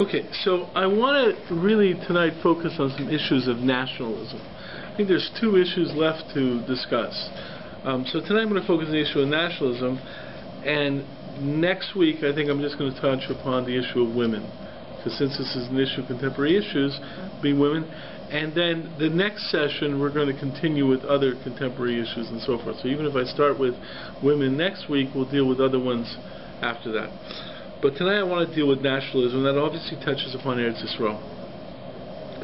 Okay, so I want to really tonight focus on some issues of nationalism. I think there's two issues left to discuss. So tonight I'm going to focus on the issue of nationalism, and next week I think I'm just going to touch upon the issue of women, because since this is an issue of contemporary issues, being women, and then the next session we're going to continue with other contemporary issues and so forth. So even if I start with women next week, we'll deal with other ones after that. But tonight I want to deal with nationalism. That obviously touches upon Eretz Yisrael.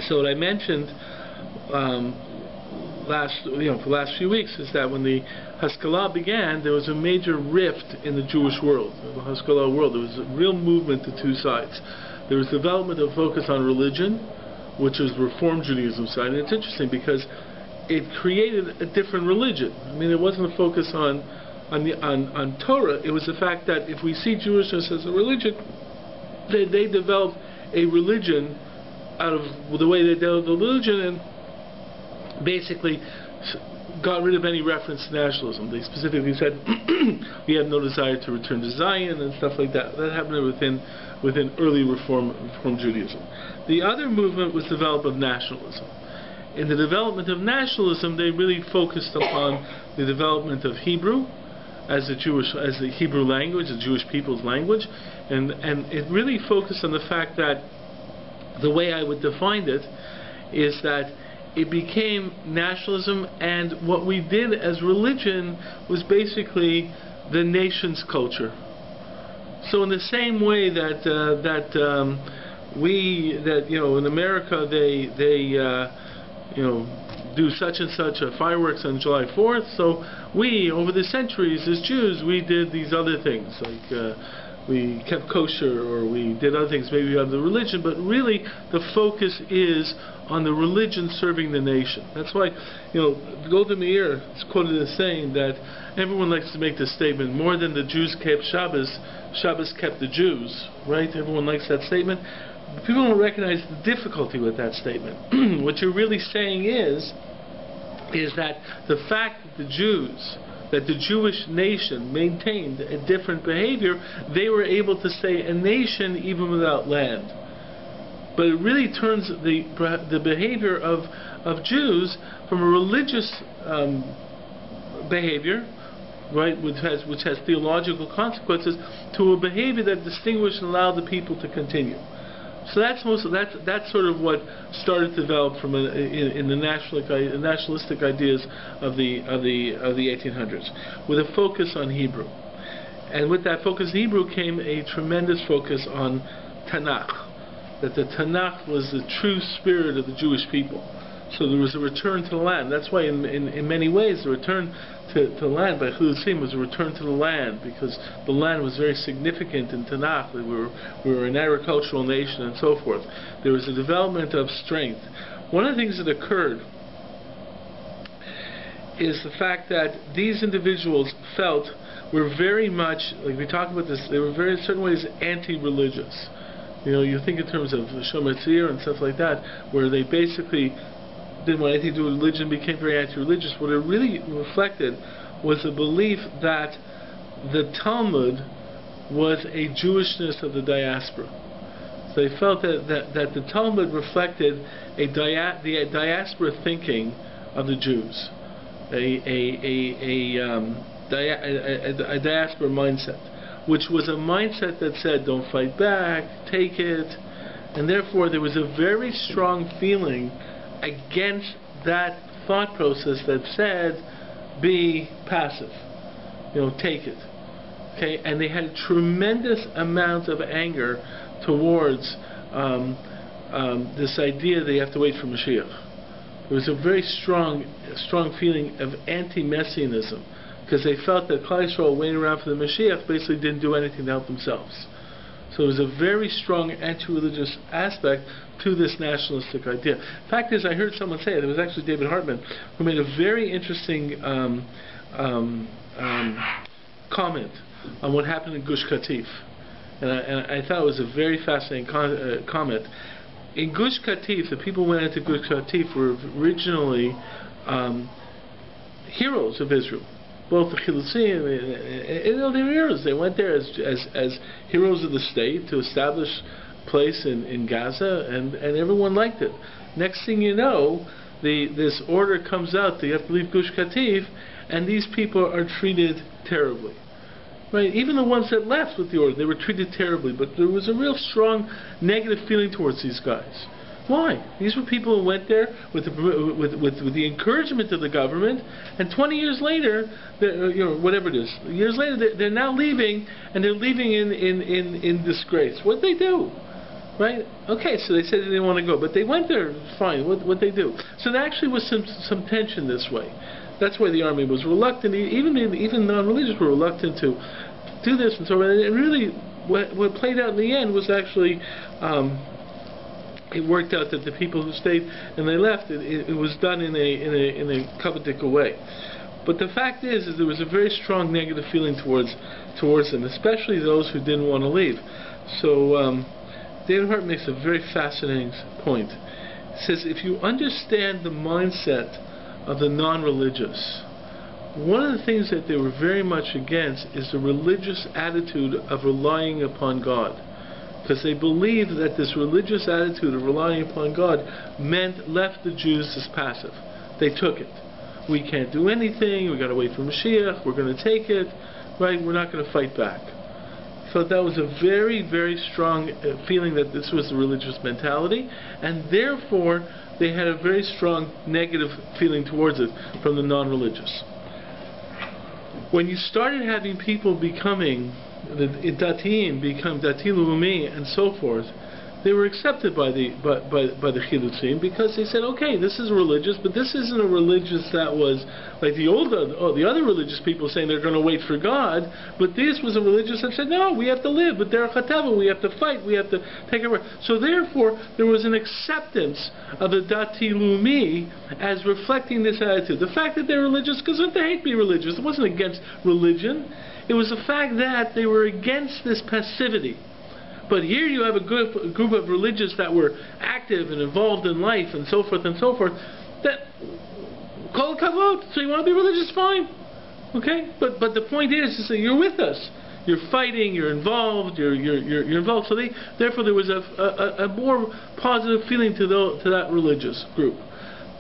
So what I mentioned for the last few weeks is that when the Haskalah began, there was a major rift in the Jewish world, the Haskalah world. There was a real movement to two sides. There was development of focus on religion, which is Reform Judaism side. And it's interesting because it created a different religion. I mean, it wasn't a focus on Torah. It was the fact that if we see Jewishness as a religion, they developed a religion out of the way they developed the religion, and basically got rid of any reference to nationalism. They specifically said we have no desire to return to Zion and stuff like that. That happened within early Reform Judaism. The other movement was development of nationalism. In the development of nationalism, they really focused upon the development of Hebrew as the Hebrew language, the Jewish people's language, and it really focused on the fact that the way I would define it is that it became nationalism, and what we did as religion was basically the nation's culture. So in the same way that in America they do such and such fireworks on July 4th, so we over the centuries as Jews we did these other things, like we kept kosher, or we did other things, maybe of the religion, but really the focus is on the religion serving the nation. That's why, Golda Meir is quoted as saying that everyone likes to make this statement, more than the Jews kept Shabbos, Shabbos kept the Jews, right? Everyone likes that statement. People don't recognize the difficulty with that statement. What you're really saying is that the fact that the Jewish nation maintained a different behavior, they were able to stay a nation even without land. But it really turns the behavior of Jews from a religious behavior, right, which has theological consequences, to a behavior that distinguished and allowed the people to continue. So that's sort of what started to develop from in the nationalistic ideas of the 1800s, with a focus on Hebrew. And with that focus on Hebrew came a tremendous focus on Tanakh, that the Tanakh was the true spirit of the Jewish people. So there was a return to the land. That's why in many ways the return to land by Chilusim was a return to the land, because the land was very significant in Tanakh. We were an agricultural nation and so forth. There was a development of strength. One of the things that occurred is the fact that these individuals were very much, like we talked about this, they were very in certain ways anti-religious. You think in terms of Shomer Tzir and stuff like that, where they basically didn't want anything to do with religion, became very anti-religious. What it really reflected was a belief that the Talmud was a Jewishness of the diaspora. So they felt that the Talmud reflected the diaspora thinking of the Jews, a diaspora mindset, which was a mindset that said, don't fight back, take it, and therefore there was a very strong feeling against that thought process that said, be passive, take it. Okay, and they had a tremendous amount of anger towards this idea that you have to wait for Mashiach. There was a very strong feeling of anti-messianism, because they felt that Klal Yisrael waiting around for the Mashiach basically didn't do anything to help themselves. So there was a very strong anti-religious aspect to this nationalistic idea. Fact is, I heard someone say it. It was actually David Hartman, who made a very interesting comment on what happened in Gush Katif, and I thought it was a very fascinating comment. In Gush Katif, the people who went into Gush Katif were originally heroes of Israel. Both the Chilusim, they were heroes. They went there as heroes of the state to establish place in Gaza, and everyone liked it. Next thing you know, this order comes out that you have to leave Gush Katif, and these people are treated terribly. Right? Even the ones that left with the order, they were treated terribly, but there was a real strong negative feeling towards these guys. Why? These were people who went there with the encouragement of the government, and 20 years later, whatever it is, years later, they're now leaving, and they're leaving in disgrace. What'd they do? Right? Okay, so they said they didn't want to go, but they went there, fine. What'd they do? So there actually was some tension this way. That's why the army was reluctant, even non-religious were reluctant to do this and so on. And really, what played out in the end was actually, it worked out that the people who stayed and they left, it was done in a covetic way. But the fact is there was a very strong negative feeling towards them, especially those who didn't want to leave. So David Hart makes a very fascinating point. He says, if you understand the mindset of the non-religious, one of the things that they were very much against is the religious attitude of relying upon God. Because they believed that this religious attitude of relying upon God left the Jews as passive. They took it. We can't do anything, we've got to wait for Mashiach, we're going to take it, right? We're not going to fight back. So that was a very, very strong feeling that this was the religious mentality, and therefore they had a very strong negative feeling towards it from the non-religious. When you started having people becoming the Datiim, become Dati Leumi and so forth, they were accepted by the Chilutzim, because they said, okay, this is religious, but this isn't a religious that was like the other religious people saying they're going to wait for God, but this was a religious that said, no, we have to live, but derech hateva, we have to fight, we have to take over. So therefore, there was an acceptance of the Dati Leumi as reflecting this attitude. The fact that they're religious, because they hate to be religious, it wasn't against religion, it was the fact that they were against this passivity. But here you have a group of religious that were active and involved in life and so forth, that call kavod. So you want to be religious, fine. Okay? But the point is that you're with us. You're fighting, you're involved, you're involved. So therefore there was a more positive feeling to that religious group.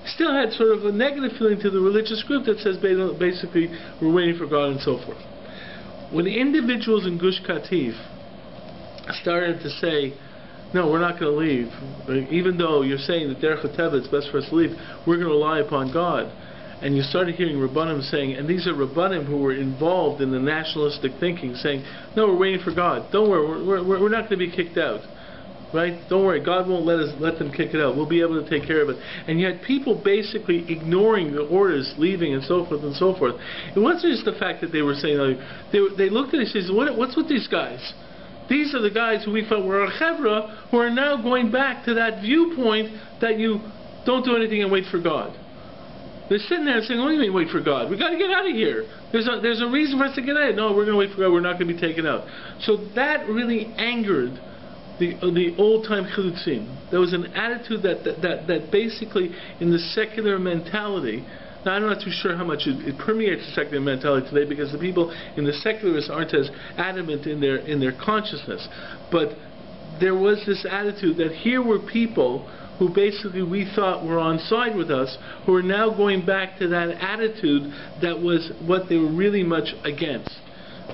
Still had sort of a negative feeling to the religious group that says basically we're waiting for God and so forth. When the individuals in Gush Katif started to say, no, we're not going to leave, even though you're saying that derech hateva, it's best for us to leave, we're going to rely upon God. And you started hearing Rabbanim saying, and these are Rabbanim who were involved in the nationalistic thinking, saying, no, we're waiting for God. Don't worry, we're not going to be kicked out. Right? Don't worry, God won't let them kick it out. We'll be able to take care of it. And you had people basically ignoring the orders, leaving, and so forth and so forth. It wasn't just the fact that they were saying, they looked at it and said, what's with these guys? These are the guys who we felt were our chevra, who are now going back to that viewpoint that you don't do anything and wait for God. They're sitting there saying, what do you mean wait for God? We've got to get out of here. There's a reason for us to get out. No, we're going to wait for God. We're not going to be taken out. So that really angered the old-time chilutzim. There was an attitude that basically in the secular mentality. Now, I'm not too sure how much it permeates the secular mentality today, because the people in the secularists aren't as adamant in their consciousness. But there was this attitude that here were people who basically we thought were on side with us, who are now going back to that attitude that was what they were really much against.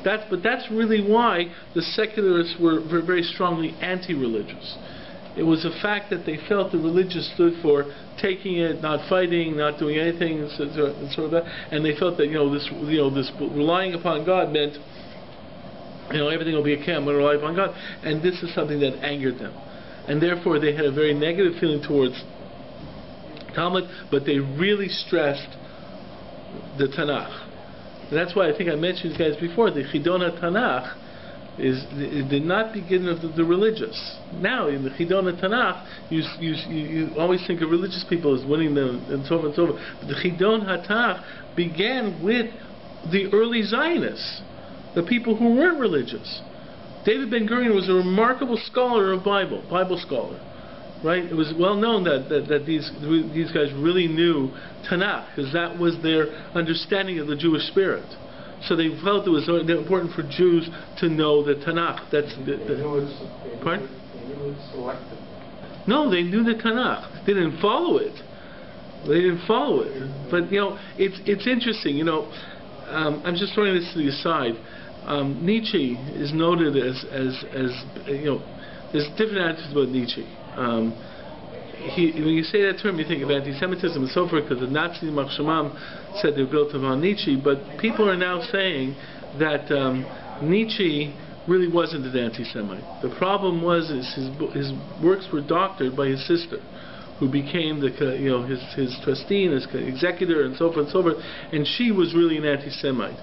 But that's really why the secularists were very strongly anti-religious. It was a fact that they felt the religious stood for taking it, not fighting, not doing anything, and sort of that. And they felt that this relying upon God meant everything will be okay. I'm going to rely upon God, and this is something that angered them, and therefore they had a very negative feeling towards Talmud. But they really stressed the Tanakh, and that's why I think I mentioned you guys before. The Chidon HaTanakh it did not begin with the religious. Now in the Chidon HaTanakh, you always think of religious people as winning them and so on and so forth. But the Chidon HaTanakh began with the early Zionists, the people who weren't religious. David Ben Gurion was a remarkable scholar of Bible scholar, right? It was well known that these guys really knew Tanakh, because that was their understanding of the Jewish spirit. So they felt it was important for Jews to know the Tanakh. Pardon? They really selected. No, they knew the Tanakh. They didn't follow it. They didn't follow it. But it's interesting. I'm just throwing this to the aside. Nietzsche is noted as there's different attitudes about Nietzsche. When you say that term, you think of anti-Semitism and so forth, because the Nazi Machshamam said they're built upon Nietzsche, but people are now saying that Nietzsche really wasn't an anti-Semite. The problem was his works were doctored by his sister, who became his trustee and his executor and so forth and so forth, and she was really an anti-Semite.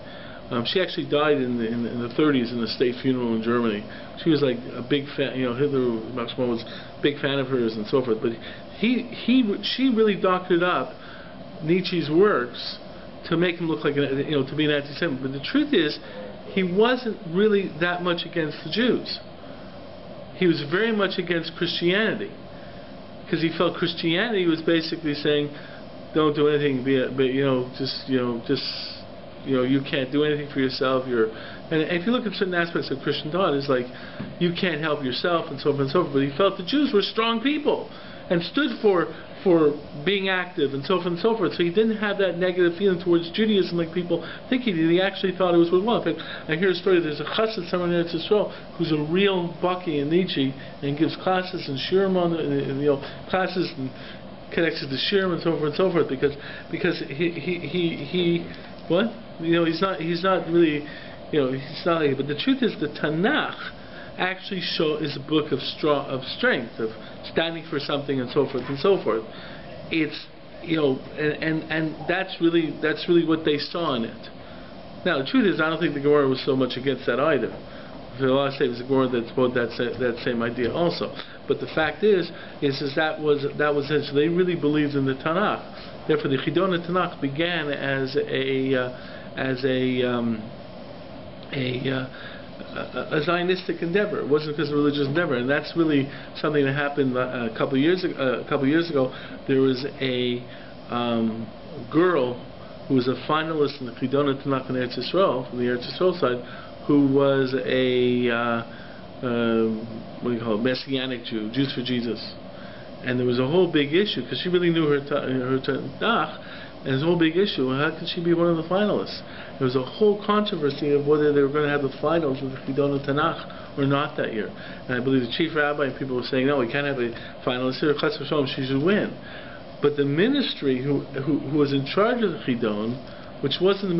She actually died in the 30s in a state funeral in Germany. She was like a big fan. Hitler was a big fan of hers and so forth. But she really doctored up Nietzsche's works to make him look like to be an anti-Semite. But the truth is, he wasn't really that much against the Jews. He was very much against Christianity, because he felt Christianity was basically saying, don't do anything, you can't do anything for yourself. And if you look at certain aspects of Christian thought, it's like you can't help yourself and so forth and so forth. But he felt the Jews were strong people and stood for being active and so forth and so forth. So he didn't have that negative feeling towards Judaism like people think he did. He actually thought it was worthwhile. In fact, I hear a story. There's a chassid somewhere in Eretz Yisrael who's a real bucky in Nietzsche and gives classes and shirim on classes and connects to the shirim and so forth and so forth because he what? He's not really, he's not. But the truth is, the Tanakh actually is a book of strength, of standing for something and so forth and so forth. It's and that's really what they saw in it. Now the truth is, I don't think the Gemara was so much against that either. There's a lot of statements in the Gemara that's about that same idea also. But the fact is that was it. So they really believed in the Tanakh. Therefore, the Chidon Tanakh began as a Zionistic endeavor. It wasn't because of religious endeavor, and that's really something that happened a couple of years ago. There was a girl who was a finalist in the Chidon Tanakh in Eretz Yisrael, from the Eretz Yisrael side, who was a Messianic Jew, Jews for Jesus. And there was a whole big issue, because she really knew her Tanakh, and there's a whole big issue. How could she be one of the finalists? There was a whole controversy of whether they were going to have the finals of the Chidon Tanakh or not that year. And I believe the chief rabbi and people were saying, no, we can't have a finalist here. Chas v'shalom, she should win. But the ministry who was in charge of the Chidon, which wasn't a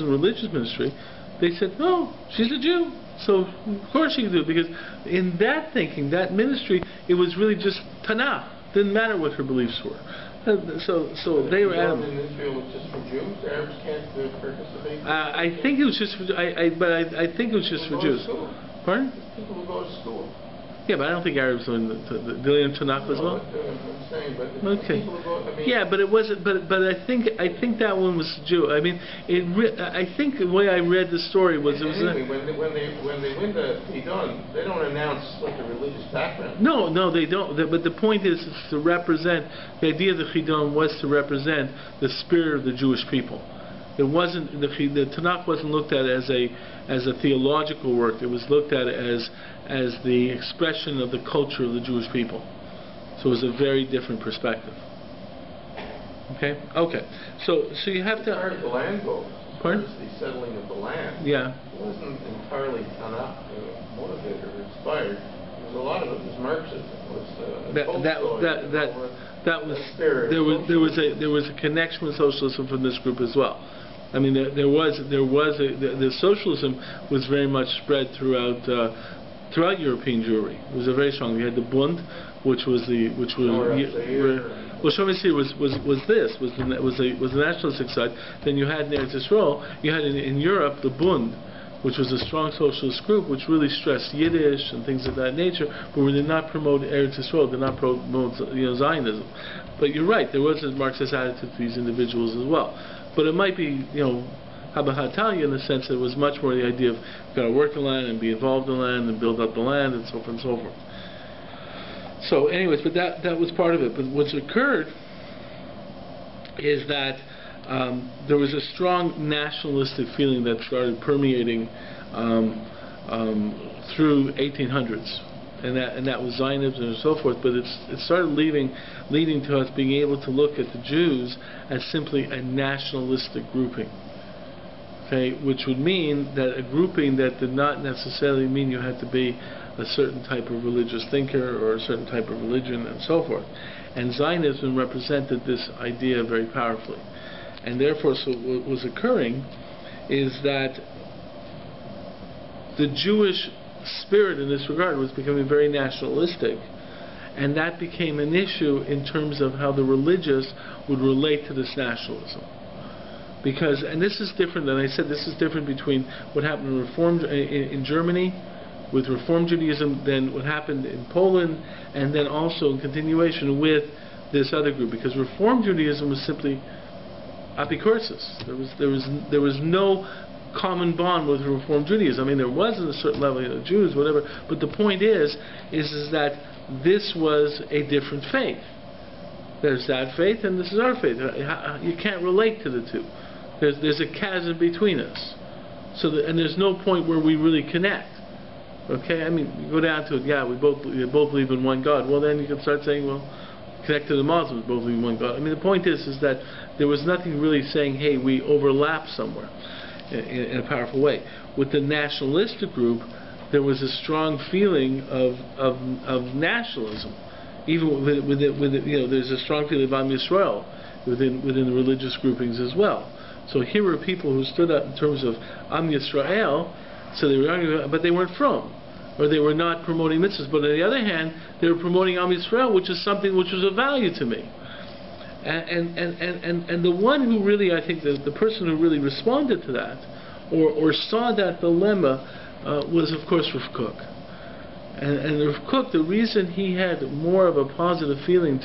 religious ministry, they said, no, she's a Jew. So of course she could do it, because in that thinking, that ministry, it was really just Tanakh. Didn't matter what her beliefs were. So they were adamant. In Israel was just for Jews. The Arabs can't participate. I think it was just for. I think it was just for Jews. Pardon? People who go to school. Yeah, but I don't think Arabs learn the Tanakh as well. I'm saying, but okay. People who go, yeah, but it wasn't. But I think that one was Jew. I mean, I think the way I read the story was when they win the Chidon, they don't announce what the religious background. No, they don't. But the point is to represent. The idea of the Chidon was to represent the spirit of the Jewish people. It wasn't the Tanakh wasn't looked at as a theological work. It was looked at as the expression of the culture of the Jewish people. So it was a very different perspective. Okay. So you have to. As far as the land goes, pardon? The settling of the land. Yeah. It wasn't entirely Tanakh motivated or inspired. There was a lot of it was Marxism. There was a connection with socialism from this group as well. I mean, the socialism was very much spread throughout European Jewry. It was a very strong. You had the Bund, which was the Shomisir was the nationalistic side. Then you had in Eretz Yisrael, you had in Europe the Bund, which was a strong socialist group, which really stressed Yiddish and things of that nature, but we did not promote Eretz Yisrael, did not promote Zionism. But you're right, there was a Marxist attitude to these individuals as well. But it might be, Habahatalia in the sense that it was much more the idea of you've got to work the land and be involved in the land and build up the land and so forth and so forth. So anyways, but that was part of it. But what's occurred is that there was a strong nationalistic feeling that started permeating through 1800s. and that was Zionism and so forth. But it started leading to us being able to look at the Jews as simply a nationalistic grouping. Okay, which would mean that a grouping that did not necessarily mean you had to be a certain type of religious thinker or a certain type of religion and so forth. And Zionism represented this idea very powerfully. And therefore, so what was occurring is that the Jewish spirit in this regard was becoming very nationalistic, and that became an issue in terms of how the religious would relate to this nationalism. Because, and this is different, than I said, this is different between what happened in Germany with Reform Judaism than what happened in Poland, and then also in continuation with this other group. Because Reform Judaism was simply apikursis. There was no common bond with Reform Judaism. I mean, there was at a certain level, Jews, whatever. But the point is that this was a different faith. There's that faith, and this is our faith. You can't relate to the two. There's a chasm between us. And there's no point where we really connect. Okay, I mean, you go down to it. Yeah, we both believe in one God. Well, then you can start saying, well, connect to the Muslims, both believe in one God. I mean, the point is that there was nothing really saying, hey, we overlap somewhere in a powerful way. With the nationalistic group, there was a strong feeling of nationalism. Even with there's a strong feeling of Am Yisrael within the religious groupings as well. So here were people who stood up in terms of Am Yisrael, so they were arguing, but they weren't from, or they were not promoting mitzvahs. But on the other hand, they were promoting Am Yisrael, which is something which was of value to me. And the one who really, I think, the person who really responded to that, or saw that dilemma, was of course Rav Kook. And Rav Kook, the reason he had more of a positive feeling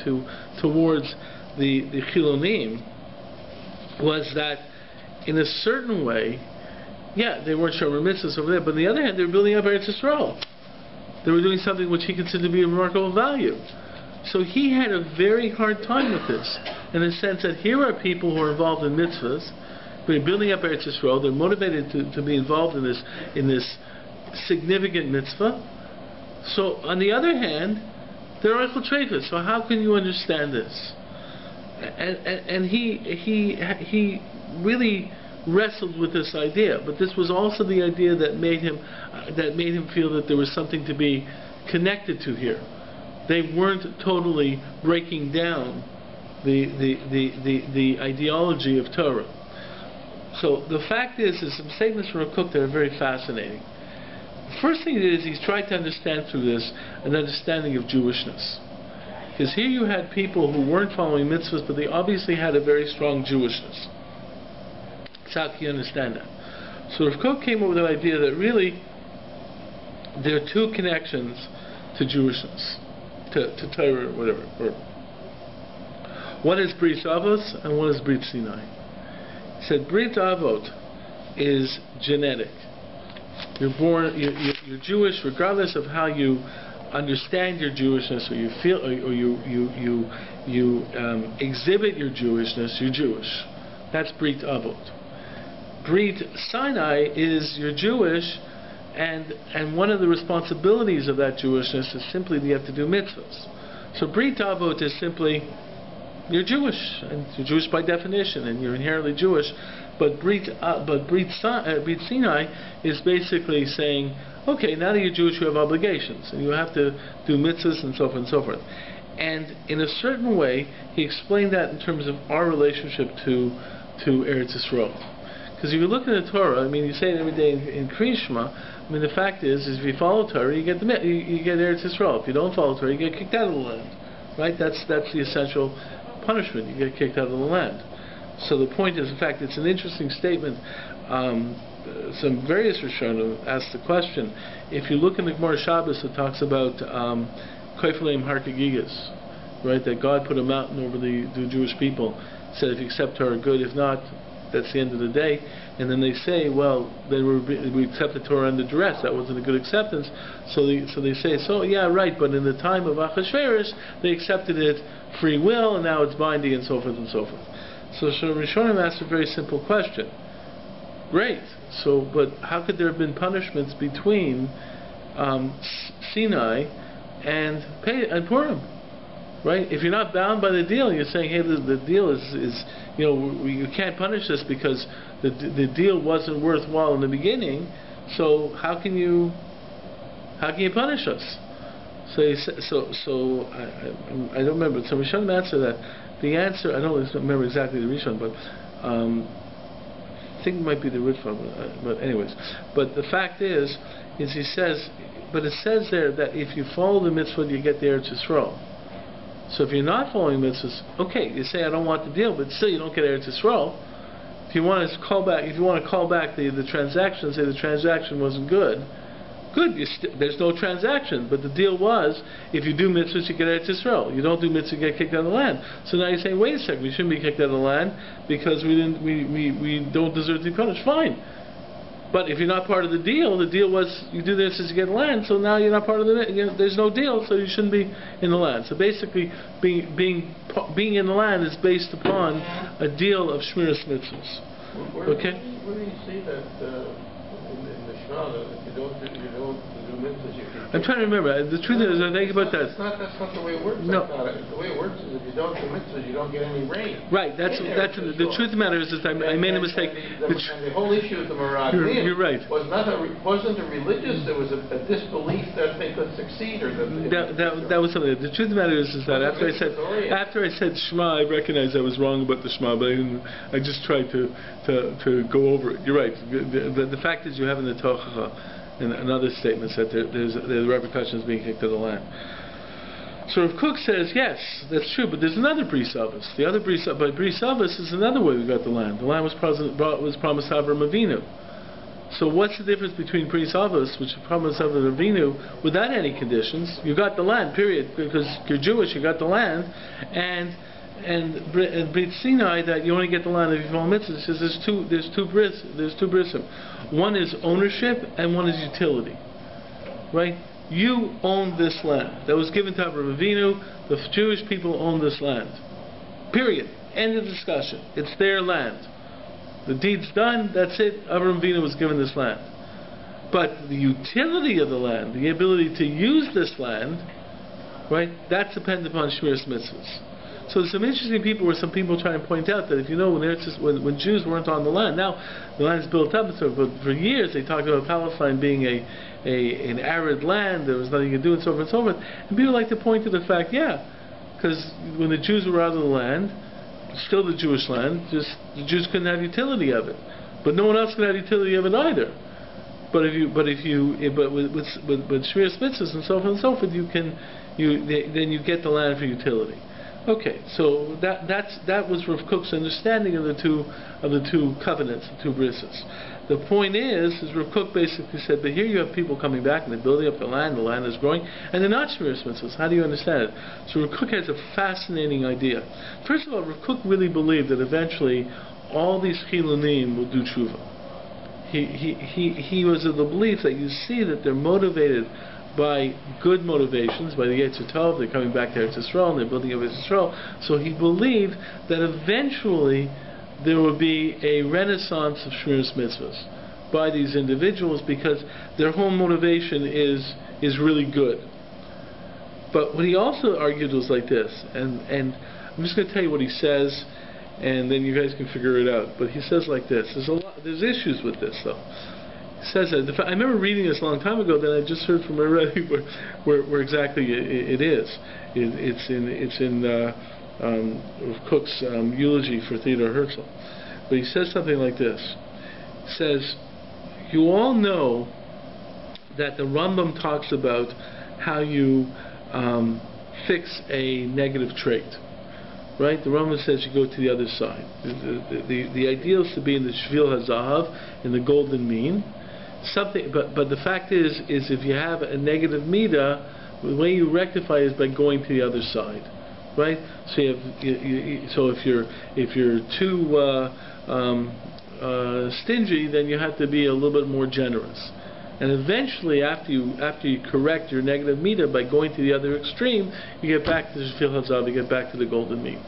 towards the Chilonim was that, in a certain way, yeah, they weren't Shomer Mitzvahs over there, but on the other hand, they were building up Eretz Yisrael. They were doing something which he considered to be of remarkable value. So he had a very hard time with this, in the sense that here are people who are involved in mitzvahs, they're building up Eretz Yisrael, they're motivated to be involved in this significant mitzvah. So on the other hand, they're Eichel Treifas. So how can you understand this? And he really wrestled with this idea, but this was also the idea that made him feel that there was something to be connected to here. They weren't totally breaking down the ideology of Torah. So the fact is some statements from Rav Kook that are very fascinating. The first thing is he's tried to understand through this an understanding of Jewishness. Because here you had people who weren't following mitzvahs, but they obviously had a very strong Jewishness. So how can you understand that? So Rav Kook came up with an idea that really there are two connections to Jewishness, to Torah or whatever. One is Brit Avot and one is Brit Sinai. He said Brit Avot is genetic. You're born, you're Jewish regardless of how you understand your Jewishness, or you feel, or you exhibit your Jewishness. You're Jewish. That's Brit Avot. Brit Sinai is you're Jewish, and one of the responsibilities of that Jewishness is simply that you have to do mitzvahs. So Brit Avot is simply you're Jewish, and you're Jewish by definition, and you're inherently Jewish. But Brit Sinai is basically saying, okay, now that you're Jewish, you have obligations, and you have to do mitzvahs and so forth and so forth. And in a certain way, he explained that in terms of our relationship to Eretz Yisrael. Because if you look at the Torah, I mean, you say it every day in NISHMA. I mean, the fact is if you follow Torah, you get Eretz Yisrael. If you don't follow Torah, you get kicked out of the land. Right? That's the essential punishment. You get kicked out of the land. So the point is, in fact, it's an interesting statement. Some various Rishonim asked the question. If you look in the Gemara Shabbos, it talks about Koifleim Harkagigas, right? That God put a mountain over the Jewish people. Said if you accept Torah, good. If not, that's the end of the day. And then they say, well, then we accepted Torah under duress. That wasn't a good acceptance. So they say, so yeah, right. But in the time of Achashverosh, they accepted it free will, and now it's binding, and so forth and so forth. So Rishonim asked a very simple question. Great. So, but how could there have been punishments between Sinai and pay and Purim. Right? If you're not bound by the deal, you're saying, hey, the deal is you can't punish us because the deal wasn't worthwhile in the beginning. So how can you punish us? So I don't remember. So Rishon answered that. The answer, I don't remember exactly the Rishon, but I think it might be the Ritva. But anyways, but the fact is he says, but it says there that if you follow the mitzvah, you get the Eretz Yisrael. So if you're not following mitzvahs, okay, you say I don't want the deal, but still you don't get Eretz Yisrael. If you want to call back the transaction, say the transaction wasn't good. Good, there's no transaction, but the deal was if you do mitzvahs, you get Eretz Yisrael. You don't do mitzvahs, you get kicked out of the land. So now you're saying, wait a second, we shouldn't be kicked out of the land because we don't deserve to be punished. Fine. But if you're not part of the deal was you do this as you get land, so now you're not part of there's no deal, so you shouldn't be in the land. So basically, being in the land is based upon a deal of shmiras mitzvahs. Okay? Where do you see that in the Shema that if you don't do mitzvahs, you can... I'm trying to remember. The truth is, I think about that. That's not the way it works. No. The way it works is if you don't do mitzvahs, you don't get any rain. Right. That's the truth of the matter is that I made a mistake. And the whole issue of the Meraglim you're right. wasn't a religious. There was a disbelief that they could succeed or that was something. The truth of the matter is that after I said Shema, I recognized I was wrong about the Shema, but I just tried to go over it. You're right. The fact is you have in the Tochacha and other statements that there's repercussions being kicked to the land. So Rav Kook says, yes, that's true, but there's another Bris Avos. The other Bris Avos is another way we got the land. The land was promised to Avraham Avinu. So what's the difference between Bris Avos, which was promised to Avraham Avinu, without any conditions? You got the land, period, because you're Jewish, you got the land, and Brit Sinai that you only get the land if you follow mitzvahs. There's two brisim. One is ownership and one is utility. Right? You own this land. That was given to Avraham Avinu. The Jewish people own this land. Period. End of discussion. It's their land. The deed's done. That's it. Avraham Avinu was given this land. But the utility of the land, the ability to use this land, right? That's dependent upon shmiras mitzvahs. So there's some interesting people where some people try to point out that if you know when Jews weren't on the land, now the land's built up and so forth, but for years they talked about Palestine being an arid land, there was nothing you could do and so forth and so forth. And people like to point to the fact, because when the Jews were out of the land, still the Jewish land, just the Jews couldn't have utility of it. But no one else could have utility of it either. But with shmiras mitzvahs and so forth, then you get the land for utility. Okay, so that was Rav Kook's understanding of the two covenants, the two brises. The point is Rav Kook basically said, but here you have people coming back and they're building up the land is growing, and they're not shmiras mitzvahs. How do you understand it? So Rav Kook has a fascinating idea. First of all, Rav Kook really believed that eventually all these chilunim will do tshuva. He was of the belief that you see that they're motivated by good motivations, by the Yetzer Tov, they're coming back to Eretz Yisrael and they're building up Eretz Yisrael. So he believed that eventually there would be a renaissance of shmiras mitzvahs by these individuals because their whole motivation is really good. But what he also argued was like this, and I'm just going to tell you what he says, and then you guys can figure it out. But he says like this. There's issues with this though. Says that. I remember reading this a long time ago. Then I just heard from Rabbi where exactly it is. It's in Rav Kook's eulogy for Theodor Herzl. But he says something like this. He says, "You all know that the Rambam talks about how you fix a negative trait, right? The Rambam says you go to the other side. The ideal is to be in the Shvil HaZahav, in the golden mean." But the fact is if you have a negative midah, the way you rectify is by going to the other side, right? So if you're too stingy, then you have to be a little bit more generous. And eventually, after you correct your negative midah by going to the other extreme, you get back to the Shvil HaZahav, you get back to the golden mean.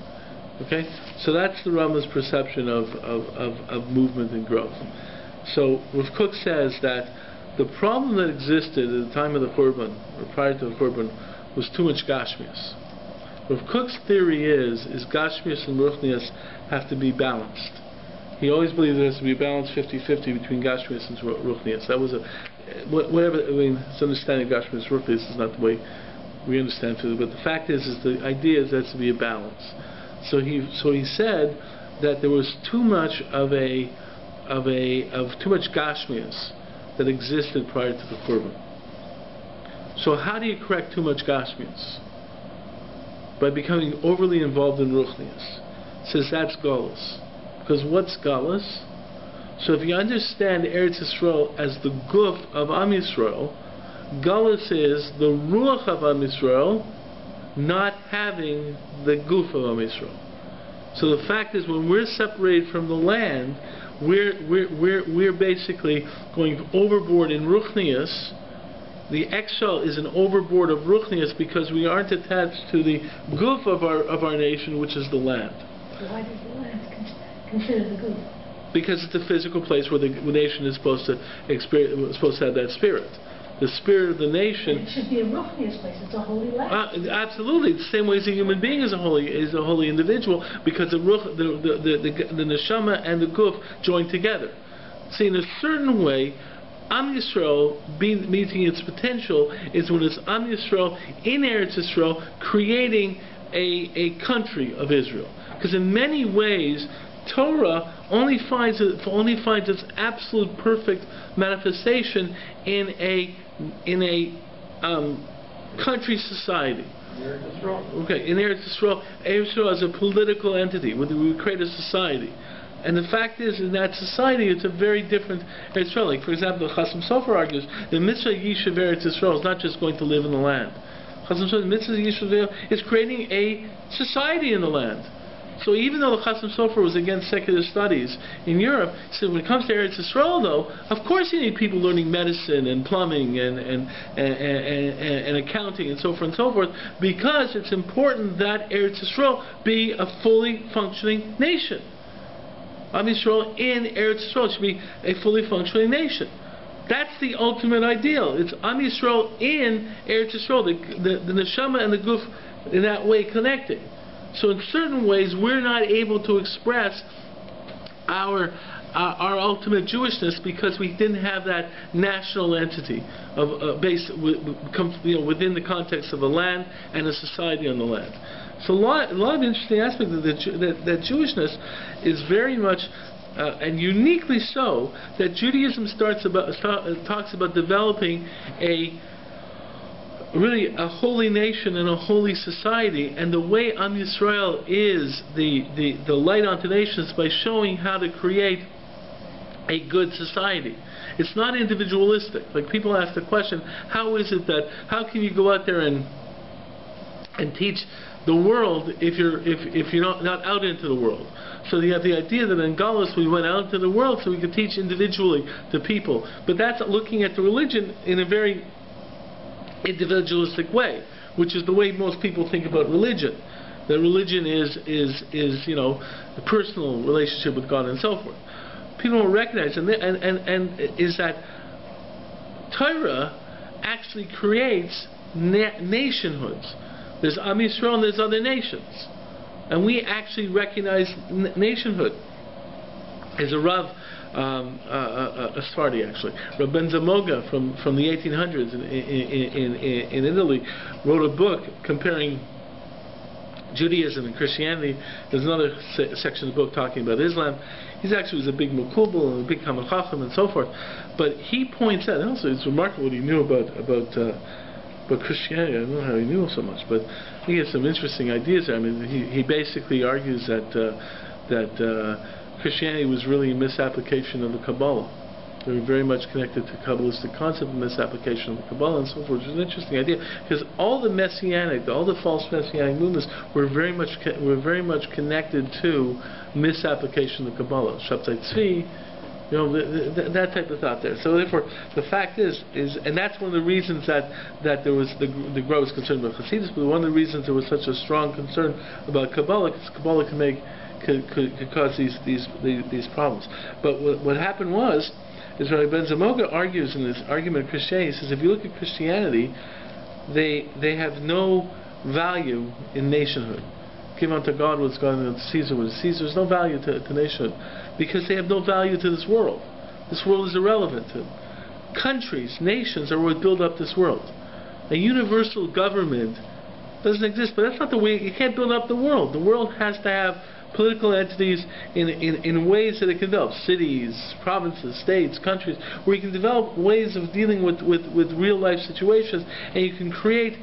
Okay, so that's the Rambam's perception of movement and growth. So Rav Kook says that the problem that existed at the time of the Churban, or prior to the Churban, was too much Gashmias. Rav Kook's theory is Gashmias and Ruchnias have to be balanced. He always believed there has to be a balance 50-50 between Gashmias and Ruchnias. That was whatever, I mean, his understanding of Gashmias and Ruchnias is not the way we understand it, but the fact is the idea is there has to be a balance. So he said that there was too much of too much Gashmias that existed prior to the Khurban. So how do you correct too much Gashmias? By becoming overly involved in Ruchnias. Says that's Galus. Because what's Galus? So if you understand Eretz Yisrael as the guf of Am Yisrael, Galus is the ruach of Am Yisrael not having the guf of Am Yisrael. So the fact is, when we're separated from the land, we're basically going overboard in Ruchnias. The exile is an overboard of Ruchnias because we aren't attached to the guf of our nation, which is the land. So why does the land consider the guf? Because it's a physical place where the nation is supposed to have that spirit. The spirit of the nation. It should be a Ruchnias place. It's a holy land. Absolutely, the same way as a human being is a holy individual, because the neshama and the guf join together. See, in a certain way, Am Yisrael meeting its potential is when it's Am Yisrael in Eretz Yisrael creating a country of Israel. Because in many ways, Torah only finds its absolute perfect manifestation in a country society. Okay, in Eretz Yisrael, Eretz Yisrael as a political entity, we create a society. And the fact is, in that society, it's a very different Eretz Yisrael. Like, for example, Chasam Sofer argues, the mitzvah Yishuv Eretz Yisrael is not just going to live in the land. Chasam Sofer, the mitzvah Yishuv Eretz is creating a society in the land. So even though the Chasam Sofer was against secular studies in Europe, he said when it comes to Eretz Yisrael, though, of course you need people learning medicine and plumbing and accounting and so forth, because it's important that Eretz Yisrael be a fully functioning nation. Am Yisrael in Eretz Yisrael should be a fully functioning nation. That's the ultimate ideal. It's Am Yisrael in Eretz Yisrael, the neshama and the guf in that way connecting. So in certain ways, we're not able to express our ultimate Jewishness because we didn't have that national entity of within the context of a land and a society on the land. So a lot of interesting aspects of that Jewishness is very much and uniquely so that Judaism talks about developing really a holy nation and a holy society, and the way Am Yisrael is the light onto nations by showing how to create a good society. It's not individualistic. Like, people ask the question, how can you go out there and teach the world if you're not out into the world? So you have the idea that in Galus we went out into the world so we could teach individually to people, but that's looking at the religion in a very individualistic way, which is the way most people think about religion. That religion is the personal relationship with God and so forth. People don't recognize and is that Torah actually creates nationhoods. There's Am Yisrael and there's other nations, and we actually recognize nationhood. There's a Rav, a Sephardi actually, Rabbi Ben Zamoga from the 1800s in Italy, wrote a book comparing Judaism and Christianity. There's another section of the book talking about Islam. He actually was a big Mukubal and a big Talmid Chacham and so forth. But he points out, and also it's remarkable what he knew about Christianity. I don't know how he knew so much, but he has some interesting ideas there. I mean, he basically argues that Christianity was really a misapplication of the Kabbalah. They were very much connected to Kabbalistic concept and misapplication of the Kabbalah and so forth, which is an interesting idea, because all the false messianic movements were very much connected to misapplication of the Kabbalah. Shabtai Tzvi, that type of thought there. So therefore, the fact is, and that's one of the reasons that there was the growth concern about Hasidus, but one of the reasons there was such a strong concern about Kabbalah, because Kabbalah could cause these problems. But what happened is Rabbi Ben Zamoga argues in this argument of Christianity. He says if you look at Christianity, they have no value in nationhood. Give unto God what's God, and unto Caesar what is Caesar. There's no value to nationhood because they have no value to this world. This world is irrelevant to them. Countries, nations are what build up this world. A universal government doesn't exist, but that's not the way. You can't build up the world. The world has to have political entities in ways that it can develop. Cities, provinces, states, countries, where you can develop ways of dealing with real life situations, and you can create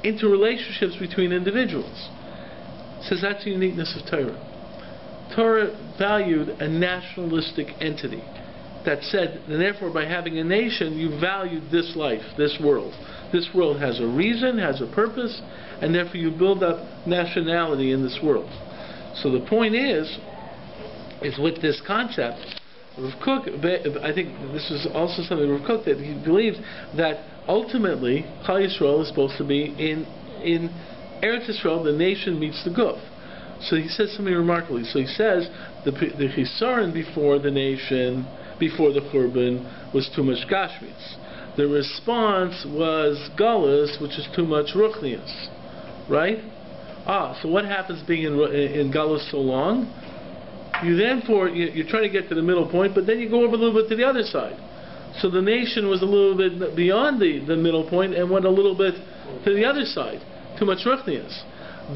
interrelationships between individuals. Says that's the uniqueness of Torah. Torah valued a nationalistic entity that said, and therefore by having a nation, you valued this life, this world. This world has a reason, has a purpose, and therefore you build up nationality in this world. So the point is with this concept, Rav Kook, I think this is also something Rav Kook, that he believes that ultimately Klal Yisrael is supposed to be in Eretz Yisrael, the nation meets the Guf. So he says something remarkably. So he says the Chisaron before the nation, before the Churban, was too much Gashmis. The response was Galus, which is too much Ruchnius. Right? So what happens being in Galus so long? You're trying to get to the middle point, but then you go over a little bit to the other side. So the nation was a little bit beyond the middle point and went a little bit to the other side. Too much Ruchnius.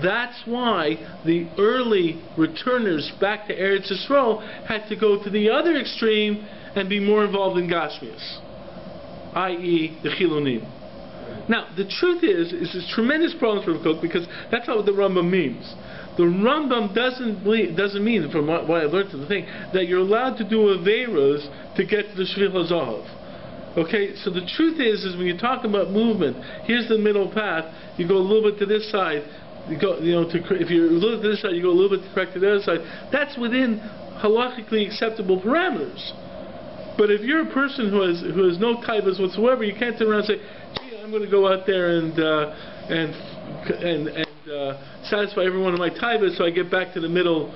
That's why the early returners back to Eretz Yisrael had to go to the other extreme and be more involved in Gashmias, i.e. the Chilunim. Now, the truth is there's tremendous problems for Kook, because that's not what the Rambam means. The Rambam doesn't mean, from what I learned from the thing, that you're allowed to do Aveiros to get to the Shvil HaZahav. Okay, so the truth is when you talk about movement, here's the middle path. You go a little bit to this side. You go, if you're a little bit to this side, you go a little bit correct to the other side. That's within halachically acceptable parameters. But if you're a person who has no taivas whatsoever, you can't turn around and say, "Gee, I'm going to go out there and satisfy every one of my taivas, so I get back to the middle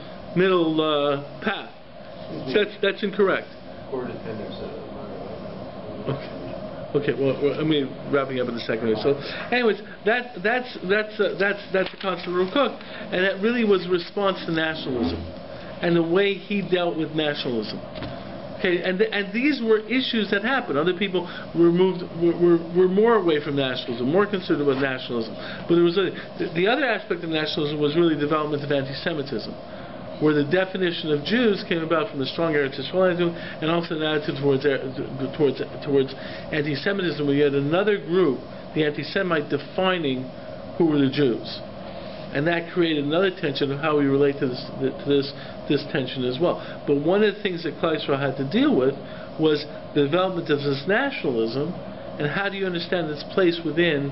path." That's incorrect. Okay. Well, I mean, wrapping up in a second. So, anyways, that's the concept of Rav Kook, and that really was a response to nationalism and the way he dealt with nationalism. Okay, and these were issues that happened. Other people were more away from nationalism, more concerned about nationalism. But there was the other aspect of nationalism was really development of anti-Semitism, where the definition of Jews came about from the strong Eretz Yisrael attitude, and also an attitude towards anti-Semitism, where you had another group, the anti-Semite, defining who were the Jews. And that created another tension of how we relate to this tension as well. But one of the things that Klal Yisrael had to deal with was the development of this nationalism, and how do you understand its place within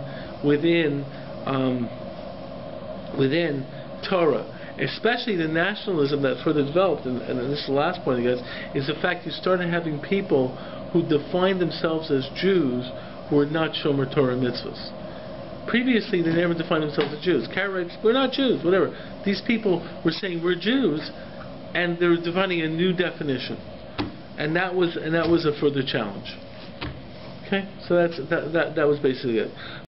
Torah. Especially the nationalism that further developed, and this is the last point, I guess, is the fact you started having people who defined themselves as Jews who were not Shomer Torah mitzvahs. Previously, they never defined themselves as Jews. Karaites, we're not Jews, whatever. These people were saying we're Jews, and they were defining a new definition, and that was a further challenge. Okay, so that was basically it.